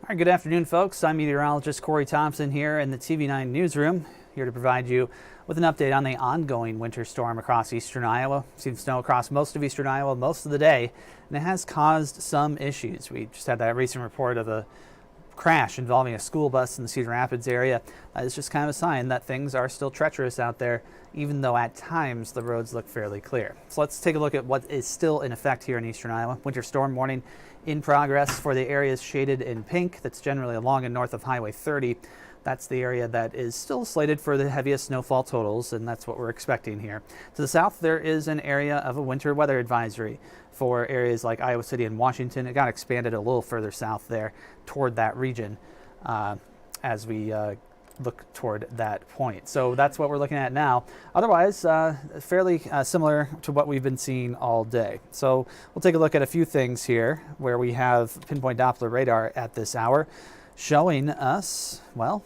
All right, good afternoon, folks. I'm meteorologist Thompson here in the TV9 newsroom, here to provide you with an update on the ongoing winter storm across eastern Iowa. We've seen snow across most of eastern Iowa most of the day, and it has caused some issues. We just had that recent report of a crash involving a school bus in the Cedar Rapids area. That is just kind of a sign that things are still treacherous out there, even though at times the roads look fairly clear. So let's take a look at what is still in effect here in eastern Iowa. Winter storm warning in progress for the areas shaded in pink. That's generally along and north of Highway 30. That's the area that is still slated for the heaviest snowfall totals, and that's what we're expecting here. To the south, there is an area of a winter weather advisory for areas like Iowa City and Washington. It got expanded a little further south there toward that region as we look toward that point. So that's what we're looking at now. Otherwise, fairly similar to what we've been seeing all day. So we'll take a look at a few things here where we have pinpoint Doppler radar at this hour showing us, well,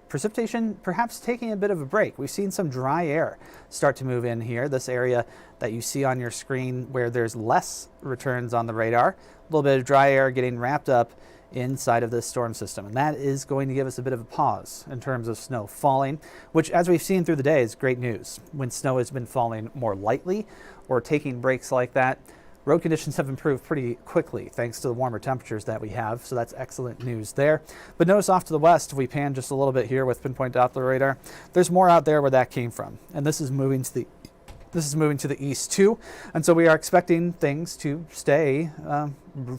precipitation perhaps taking a bit of a break. We've seen some dry air start to move in here. This area that you see on your screen where there's less returns on the radar, a little bit of dry air getting wrapped up inside of this storm system. And that is going to give us a bit of a pause in terms of snow falling, which as we've seen through the day is great news. When snow has been falling more lightly or taking breaks like that, road conditions have improved pretty quickly thanks to the warmer temperatures that we have, so that's excellent news there. But notice off to the west, if we pan just a little bit here with pinpoint Doppler radar, there's more out there where that came from, and this is moving to the east too, and so we are expecting things to stay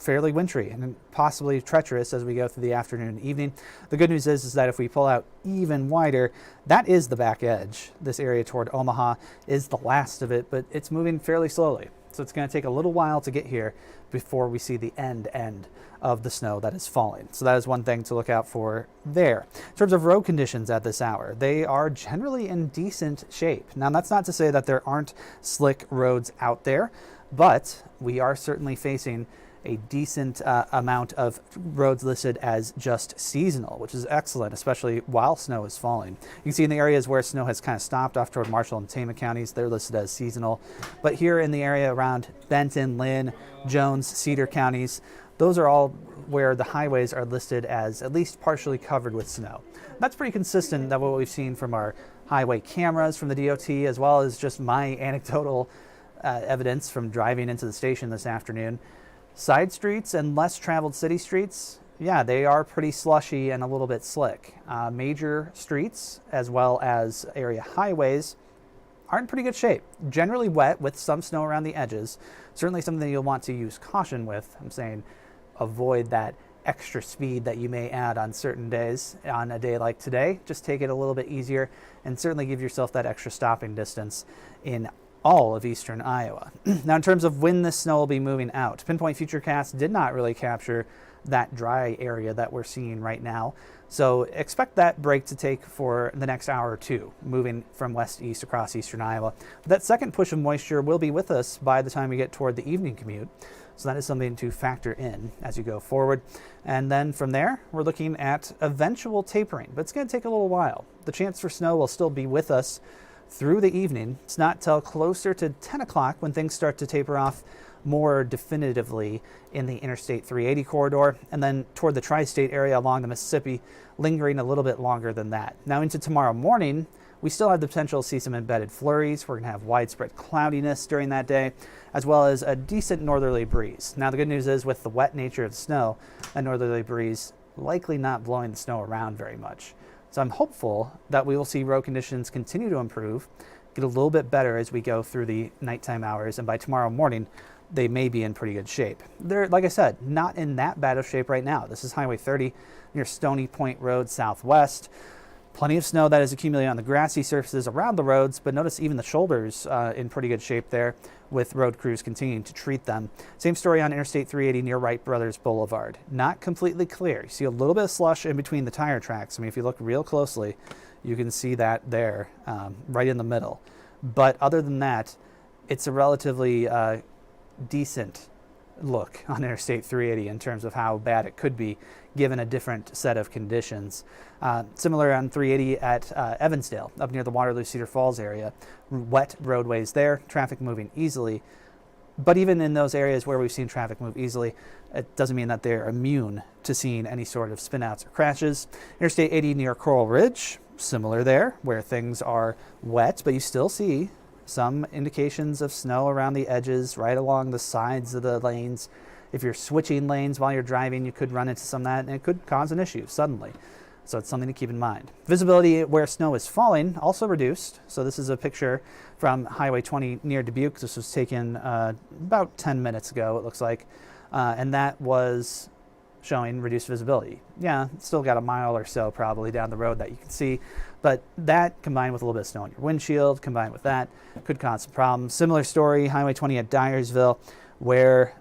fairly wintry and possibly treacherous as we go through the afternoon and evening. The good news is that if we pull out even wider, that is the back edge. This area toward Omaha is the last of it, but it's moving fairly slowly. So it's going to take a little while to get here before we see the end of the snow that is falling. So that is one thing to look out for there. In terms of road conditions at this hour, they are generally in decent shape. Now, that's not to say that there aren't slick roads out there, but we are certainly facing a decent amount of roads listed as just seasonal, which is excellent, especially while snow is falling. You can see in the areas where snow has kind of stopped off toward Marshall and Tama counties, they're listed as seasonal. But here in the area around Benton, Lynn, Jones, Cedar counties, those are all where the highways are listed as at least partially covered with snow. That's pretty consistent with what we've seen from our highway cameras from the DOT, as well as just my anecdotal evidence from driving into the station this afternoon. Side streets and less traveled city streets, yeah, they are pretty slushy and a little bit slick. Major streets as well as area highways are in pretty good shape. Generally wet with some snow around the edges. Certainly something that you'll want to use caution with. I'm saying avoid that extra speed that you may add on certain days. On a day like today, just take it a little bit easier and certainly give yourself that extra stopping distance in all of eastern Iowa. Now, in terms of when this snow will be moving out, Pinpoint Futurecast did not really capture that dry area that we're seeing right now. So expect that break to take for the next hour or two, moving from west to east across eastern Iowa. But that second push of moisture will be with us by the time we get toward the evening commute. So that is something to factor in as you go forward. And then from there, we're looking at eventual tapering, but it's going to take a little while. The chance for snow will still be with us through the evening. It's not till closer to 10 o'clock when things start to taper off more definitively in the Interstate 380 corridor, and then toward the tri-state area along the Mississippi, lingering a little bit longer than that. Now into tomorrow morning, we still have the potential to see some embedded flurries. We're going to have widespread cloudiness during that day, as well as a decent northerly breeze. Now the good news is with the wet nature of the snow, a northerly breeze likely not blowing the snow around very much. So I'm hopeful that we will see road conditions continue to improve, get a little bit better as we go through the nighttime hours, and by tomorrow morning, they may be in pretty good shape. They're, like I said, not in that bad of shape right now. This is Highway 30 near Stony Point Road southwest. Plenty of snow that is accumulating on the grassy surfaces around the roads, but notice even the shoulders in pretty good shape there with road crews continuing to treat them. Same story on Interstate 380 near Wright Brothers Boulevard. Not completely clear. You see a little bit of slush in between the tire tracks. I mean, if you look real closely, you can see that there right in the middle. But other than that, it's a relatively decent look on Interstate 380 in terms of how bad it could be given a different set of conditions. Similar on 380 at Evansdale, up near the Waterloo Cedar Falls area. Wet roadways there, traffic moving easily. But even in those areas where we've seen traffic move easily, it doesn't mean that they're immune to seeing any sort of spinouts or crashes. Interstate 80 near Coral Ridge, similar there, where things are wet, but you still see some indications of snow around the edges, right along the sides of the lanes. If you're switching lanes while you're driving, you could run into some of that, and it could cause an issue suddenly. So it's something to keep in mind. Visibility where snow is falling also reduced. So this is a picture from Highway 20 near Dubuque. This was taken about 10 minutes ago, it looks like. And that was showing reduced visibility. Yeah, still got a mile or so probably down the road that you can see. But that combined with a little bit of snow on your windshield, combined with that, could cause some problems. Similar story, Highway 20 at Dyersville, where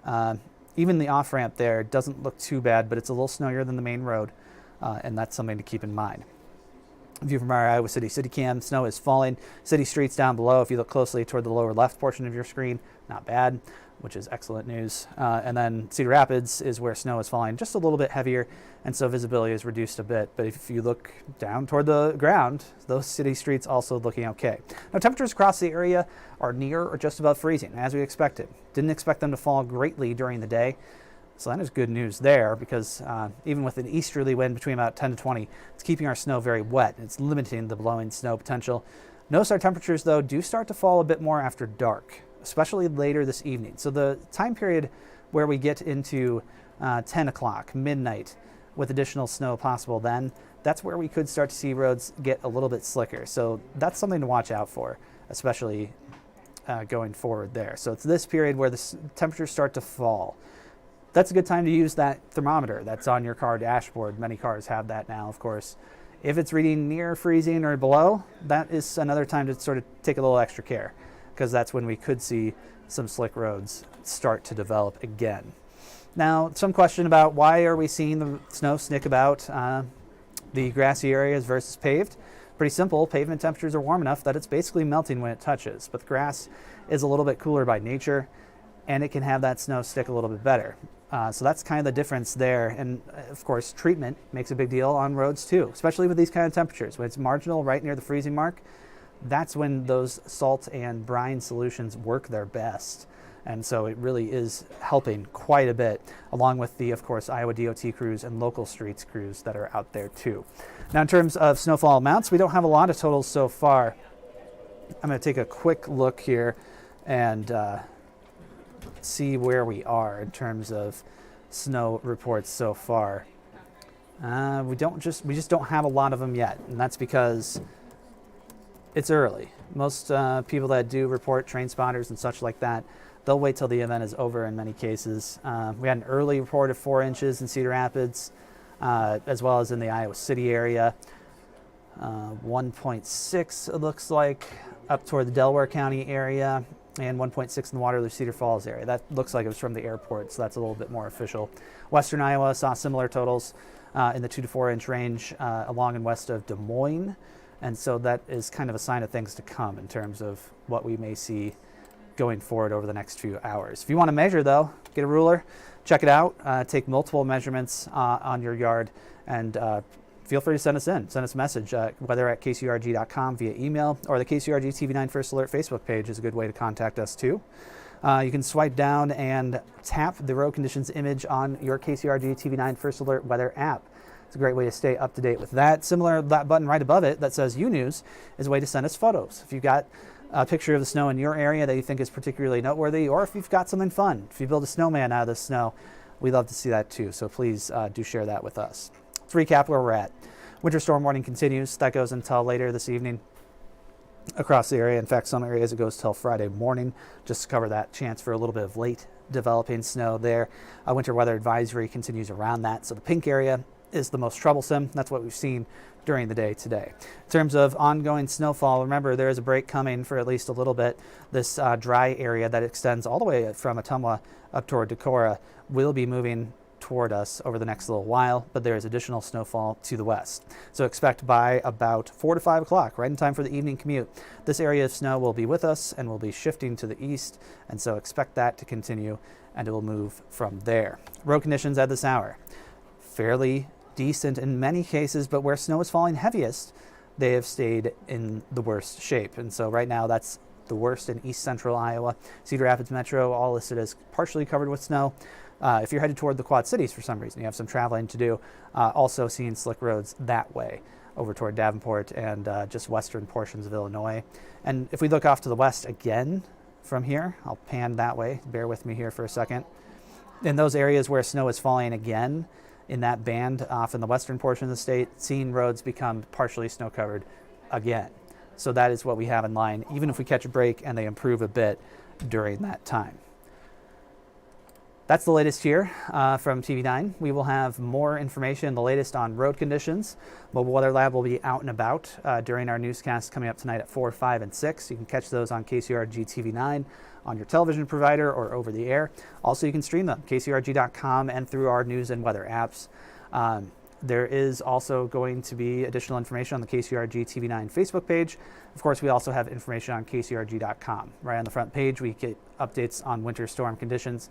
even the off-ramp there doesn't look too bad, but it's a little snowier than the main road. And that's something to keep in mind. View from our Iowa City City Cam, snow is falling. City streets down below, if you look closely toward the lower left portion of your screen, not bad, which is excellent news. And then Cedar Rapids is where snow is falling just a little bit heavier, and so visibility is reduced a bit. But if you look down toward the ground, those city streets also looking okay. Now, temperatures across the area are near or just above freezing, as we expected. Didn't expect them to fall greatly during the day. So that is good news there, because even with an easterly wind between about 10 to 20, it's keeping our snow very wet. It's limiting the blowing snow potential. Notice our temperatures, though, do start to fall a bit more after dark, especially later this evening. So the time period where we get into 10 o'clock, midnight, with additional snow possible then, that's where we could start to see roads get a little bit slicker. So that's something to watch out for, especially going forward there. So it's this period where the temperatures start to fall. That's a good time to use that thermometer that's on your car dashboard. Many cars have that now, of course. If it's reading near freezing or below, that is another time to sort of take a little extra care, because that's when we could see some slick roads start to develop again. Now, some question about why are we seeing the snow snick about the grassy areas versus paved. Pretty simple. Pavement temperatures are warm enough that it's basically melting when it touches, but the grass is a little bit cooler by nature, and it can have that snow stick a little bit better. So that's kind of the difference there. And of course, treatment makes a big deal on roads too, especially with these kind of temperatures. When it's marginal right near the freezing mark, that's when those salt and brine solutions work their best. And so it really is helping quite a bit, along with the, of course, Iowa DOT crews and local streets crews that are out there too. Now, in terms of snowfall amounts, we don't have a lot of totals so far. I'm going to take a quick look here and see where we are in terms of snow reports so far. We just don't have a lot of them yet, and that's because it's early. Most people that do report, train spotters and such like that, they'll wait till the event is over in many cases. We had an early report of 4 inches in Cedar Rapids, as well as in the Iowa City area. 1.6 it looks like up toward the Delaware County area, and 1.6 in the Waterloo Cedar Falls area. That looks like it was from the airport, so that's a little bit more official. Western Iowa saw similar totals in the 2 to 4 inch range along and west of Des Moines, and so that is kind of a sign of things to come in terms of what we may see going forward over the next few hours. If you want to measure, though, get a ruler, check it out, take multiple measurements on your yard, and feel free to send us a message, whether at kcrg.com via email, or the KCRG TV9 First Alert Facebook page is a good way to contact us too. You can swipe down and tap the road conditions image on your KCRG TV9 First Alert weather app. It's a great way to stay up to date with that. Similar, that button right above it that says U News is a way to send us photos. If you've got a picture of the snow in your area that you think is particularly noteworthy, or if you've got something fun, if you build a snowman out of the snow, we'd love to see that too. So please do share that with us. Let's recap where we're at. Winter storm warning continues. That goes until later this evening across the area. In fact, some areas it goes till Friday morning, just to cover that chance for a little bit of late developing snow there. Winter weather advisory continues around that. So the pink area is the most troublesome. That's what we've seen during the day today. In terms of ongoing snowfall, remember there is a break coming for at least a little bit. This dry area that extends all the way from Ottumwa up toward Decorah will be moving toward us over the next little while, but there is additional snowfall to the west. So expect by about 4 to 5 o'clock, right in time for the evening commute, this area of snow will be with us and will be shifting to the east, and so expect that to continue, and it will move from there. Road conditions at this hour, fairly decent in many cases, but where snow is falling heaviest, they have stayed in the worst shape. And so right now that's the worst in east central Iowa. Cedar Rapids Metro, all listed as partially covered with snow. If you're headed toward the Quad Cities for some reason, you have some traveling to do, also seeing slick roads that way over toward Davenport and just western portions of Illinois. And if we look off to the west again from here, I'll pan that way. Bear with me here for a second. In those areas where snow is falling again, in that band off in the western portion of the state, seeing roads become partially snow covered again. So that is what we have in line, even if we catch a break and they improve a bit during that time. That's the latest here from TV9. We will have more information, the latest on road conditions. Mobile Weather Lab will be out and about during our newscasts coming up tonight at 4, 5, and 6. You can catch those on KCRG TV9 on your television provider or over the air. Also, you can stream them, kcrg.com, and through our news and weather apps. There is also going to be additional information on the KCRG TV9 Facebook page. Of course, we also have information on kcrg.com. Right on the front page, we get updates on winter storm conditions,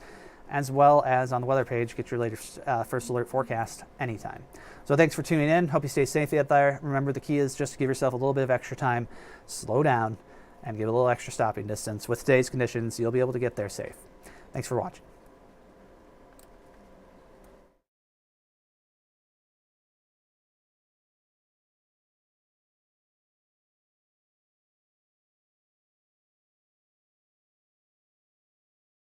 as well as on the weather page, get your latest first alert forecast anytime. So thanks for tuning in. Hope you stay safe out there. Remember, the key is just to give yourself a little bit of extra time, slow down, and give a little extra stopping distance. With today's conditions, you'll be able to get there safe. Thanks for watching.